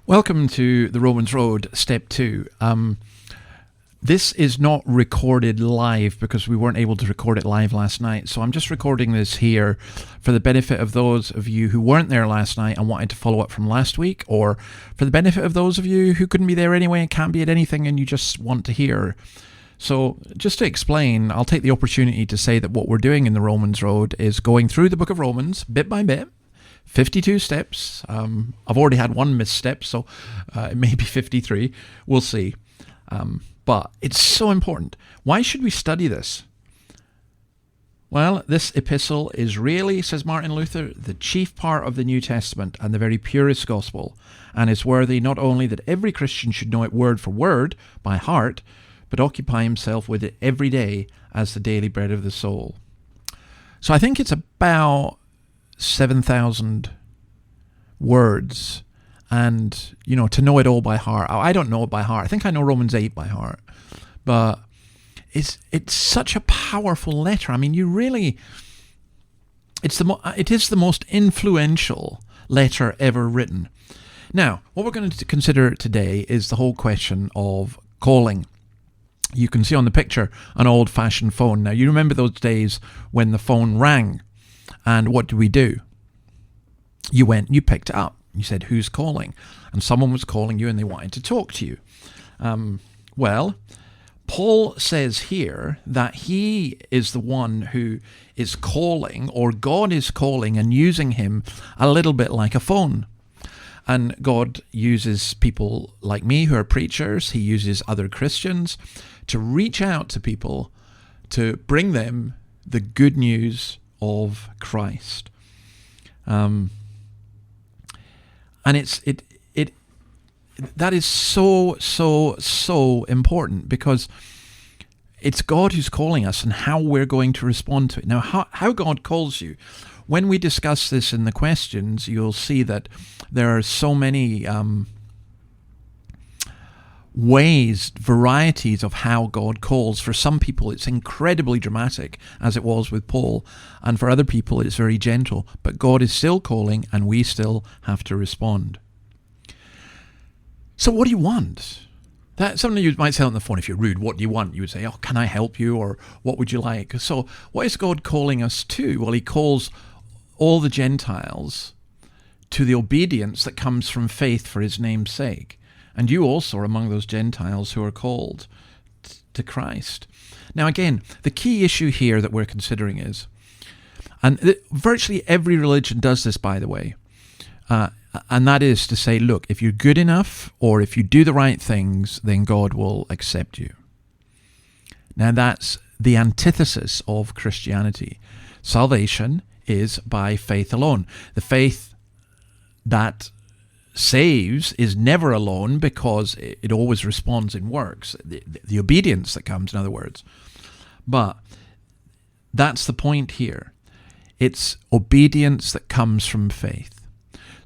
Welcome to the Romans Road, Step 2. This is not recorded live because we weren't able to record it live last night. So I'm just recording this here for the benefit of those of you who weren't there last night and wanted to follow up from last week, or for the benefit of those of you who couldn't be there anyway and can't be at anything and you just want to hear. So just to explain, I'll take the opportunity to say that what we're doing in the Romans Road is going through the book of Romans bit by bit. 52 steps. I've already had one misstep, so it may be 53. We'll see. But it's so important. Why should we study this? Well, this epistle is really, says Martin Luther, the chief part of the New Testament and the very purest gospel, and is worthy not only that every Christian should know it word for word by heart, but occupy himself with it every day as the daily bread of the soul. So I think it's about 7,000 words, and to know it all by heart. I don't know it by heart. I think I know Romans 8 by heart, but it's such a powerful letter. I mean, it is the most influential letter ever written. Now, what we're going to consider today is the whole question of calling. You can see on the picture an old-fashioned phone. Now, you remember those days when the phone rang. And what do? You went and you picked it up. You said, who's calling? And someone was calling you and they wanted to talk to you. Well, Paul says here that he is the one who is calling, or God is calling and using him a little bit like a phone. And God uses people like me who are preachers. He uses other Christians to reach out to people to bring them the good news of Christ. And that is so important, because it's God who's calling us and how we're going to respond to it. Now, how God calls you. When we discuss this in the questions, you'll see that there are so many varieties of how God calls. For some people, it's incredibly dramatic, as it was with Paul, and for other people, it's very gentle. But God is still calling, and we still have to respond. So what do you want? That's something you might say on the phone if you're rude. What do you want? You would say, oh, can I help you? Or what would you like? So what is God calling us to? Well, he calls all the Gentiles to the obedience that comes from faith for his name's sake. And you also are among those Gentiles who are called to Christ. Now, again, the key issue here that we're considering is, and virtually every religion does this, by the way, and that is to say, look, if you're good enough or if you do the right things, then God will accept you. Now, that's the antithesis of Christianity. Salvation is by faith alone. The faith that saves is never alone, because it always responds in works. The obedience that comes, in other words. But that's the point here. It's obedience that comes from faith.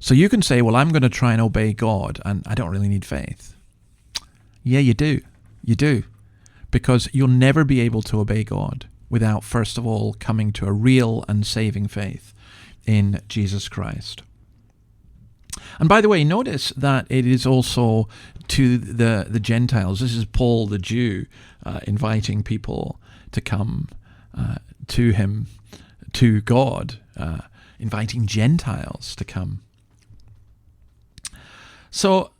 So you can say, well, I'm going to try and obey God, and I don't really need faith. Yeah, you do. You do. Because you'll never be able to obey God without, first of all, coming to a real and saving faith in Jesus Christ. And by the way, notice that it is also to the Gentiles. This is Paul the Jew inviting people to come to him, to God, inviting Gentiles to come. So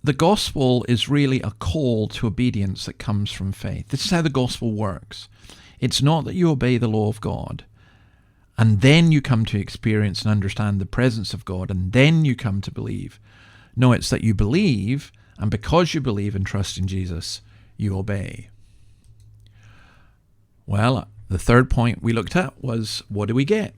the gospel is really a call to obedience that comes from faith. This is how the gospel works. It's not that you obey the law of God, and then you come to experience and understand the presence of God, and then you come to believe. No, it's that you believe, and because you believe and trust in Jesus, you obey. Well, the third point we looked at was, what do we get?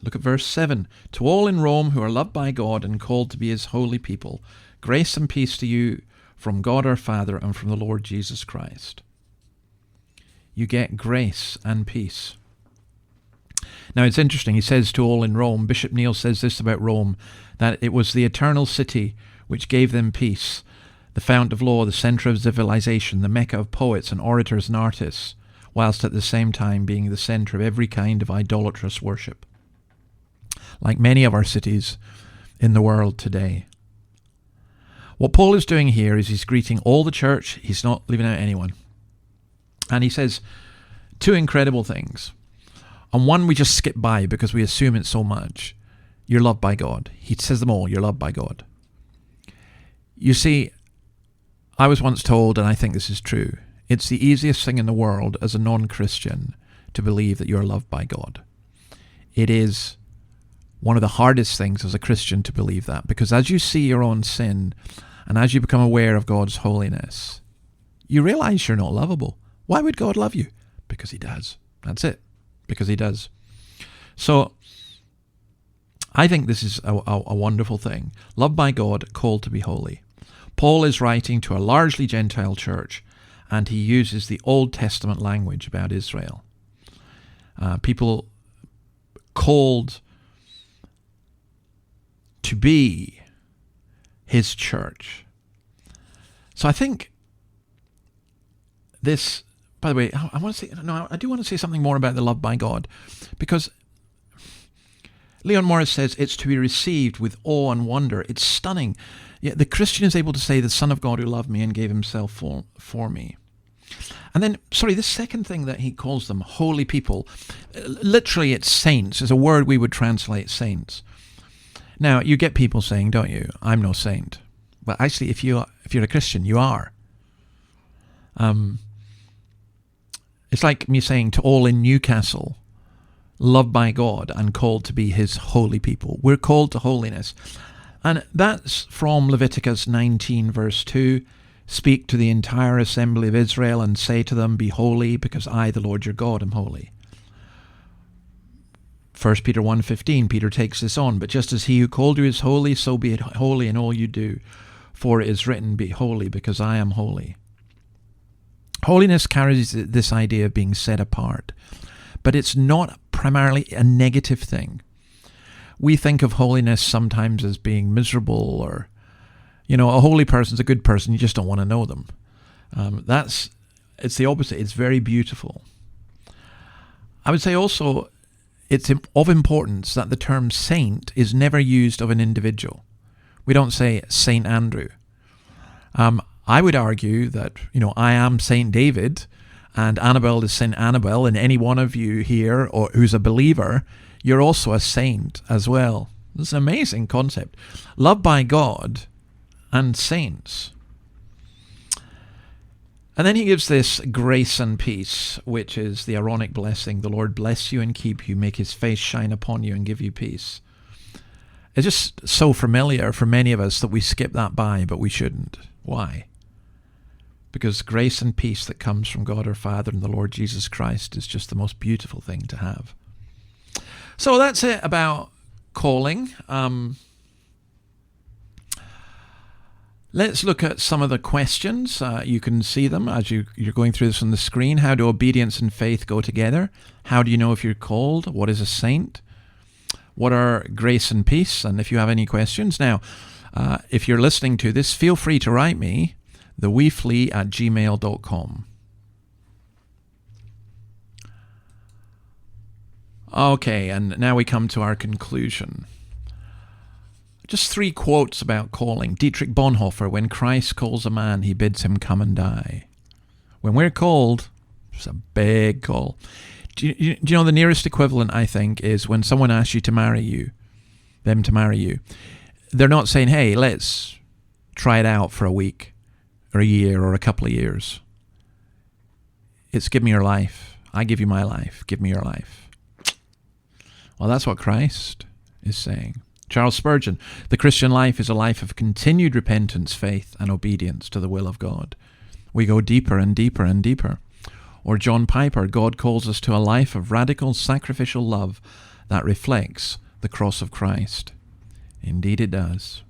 Look at verse 7. To all in Rome who are loved by God and called to be his holy people, grace and peace to you from God our Father and from the Lord Jesus Christ. You get grace and peace. Now, it's interesting. He says to all in Rome. Bishop Neal says this about Rome, that it was the eternal city which gave them peace, the fount of law, the center of civilization, the mecca of poets and orators and artists, whilst at the same time being the center of every kind of idolatrous worship. Like many of our cities in the world today. What Paul is doing here is he's greeting all the church. He's not leaving out anyone. And he says two incredible things. And one we just skip by because we assume it so much. You're loved by God. He says them all. You're loved by God. You see, I was once told, and I think this is true, it's the easiest thing in the world as a non-Christian to believe that you're loved by God. It is one of the hardest things as a Christian to believe that, because as you see your own sin and as you become aware of God's holiness, you realize you're not lovable. Why would God love you? Because he does. That's it. Because he does. So I think this is a wonderful thing. Loved by God, called to be holy. Paul is writing to a largely Gentile church, and he uses the Old Testament language about Israel. People called to be his church. So I think this, by the way, I do want to say something more about the love by God, because Leon Morris says it's to be received with awe and wonder. It's stunning. Yet the Christian is able to say, the Son of God who loved me and gave himself for me. And then, this second thing that he calls them, holy people, literally it's saints, is a word we would translate saints. Now, you get people saying, don't you, I'm no saint. But actually, if you're a Christian, you are. It's like me saying to all in Newcastle, loved by God and called to be his holy people. We're called to holiness. And that's from Leviticus 19, verse 2. Speak to the entire assembly of Israel and say to them, be holy, because I, the Lord your God, am holy. 1 Peter 1:15, Peter takes this on. But just as he who called you is holy, so be it holy in all you do. For it is written, be holy, because I am holy. Holiness carries this idea of being set apart. But it's not primarily a negative thing. We think of holiness sometimes as being miserable, or, a holy person's a good person, you just don't want to know them. It's the opposite. It's very beautiful. I would say also it's of importance that the term saint is never used of an individual. We don't say Saint Andrew. I would argue that, I am Saint David, and Annabelle is Saint Annabelle, and any one of you here or who's a believer, you're also a saint as well. It's an amazing concept. Loved by God and saints. And then he gives this grace and peace, which is the Aaronic blessing. The Lord bless you and keep you, make his face shine upon you and give you peace. It's just so familiar for many of us that we skip that by, but we shouldn't. Why? Because grace and peace that comes from God our Father and the Lord Jesus Christ is just the most beautiful thing to have. So that's it about calling. Let's look at some of the questions. You can see them as you're going through this on the screen. How do obedience and faith go together? How do you know if you're called? What is a saint? What are grace and peace? And if you have any questions. Now, if you're listening to this, feel free to write me, theweeflee@gmail.com. Okay, and now we come to our conclusion. Just 3 quotes about calling. Dietrich Bonhoeffer, when Christ calls a man, he bids him come and die. When we're called, it's a big call. Do you know the nearest equivalent, I think, is when someone asks you to marry you, them to marry you. They're not saying, hey, let's try it out for a week or a year or a couple of years. It's give me your life. I give you my life. Give me your life. Well, that's what Christ is saying. Charles Spurgeon, the Christian life is a life of continued repentance, faith, and obedience to the will of God. We go deeper and deeper and deeper. Or John Piper, God calls us to a life of radical sacrificial love that reflects the cross of Christ. Indeed it does.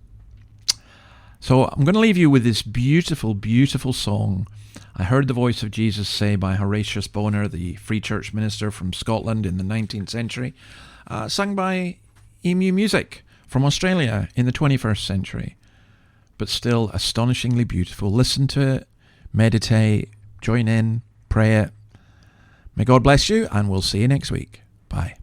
So I'm going to leave you with this beautiful, beautiful song. I heard the voice of Jesus say by Horatius Bonar, the Free Church minister from Scotland in the 19th century, sung by Emu Music from Australia in the 21st century. But still astonishingly beautiful. Listen to it, meditate, join in, pray it. May God bless you, and we'll see you next week. Bye.